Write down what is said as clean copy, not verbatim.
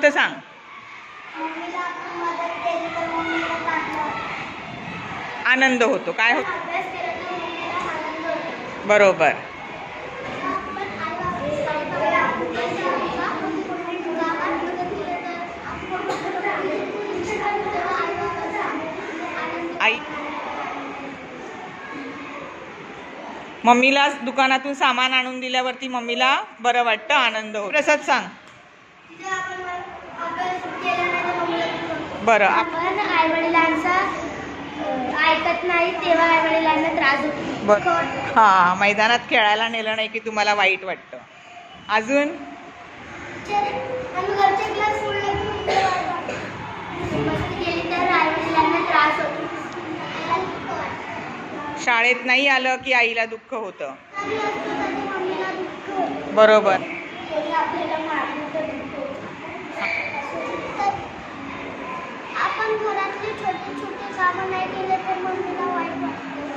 फक्त सांग. मम्मीला आपण मदत केली तर मम्मीला चांगलं आनंद होतो. काय होतो? अभ्यास केला तर मम्मीला आनंद होतो. बरोबर. आपण आई-बाबाला गावात मदत केली तर आई मम्मीला दुकानातून सामान आणून दिल्यावरती मम्मीला बरं वाटतं, आनंद होतो. प्रसाद सांग. बरं. आपण आई-वडिलांचा ऐकत नाही तेव्हा आई-वडिलांना त्रास होतो. बरं. हां, मैदानात खेळायला नेलं नाही की तुम्हाला वाईट वाटतं. अजून आम्ही घरचे क्लास सोडले मस्ती केली तर आई-वडिलांना त्रास होतो. शाळेत नाही आलं की आईला दुःख होतं. मम्मीला दुःख होतं. बरोबर. कोणी आपल्याला मारलं तर दुःख होतं. आपण घरातले छोटे छोटे कामं नाही केले तर मम्मीला वाईट वाटतं.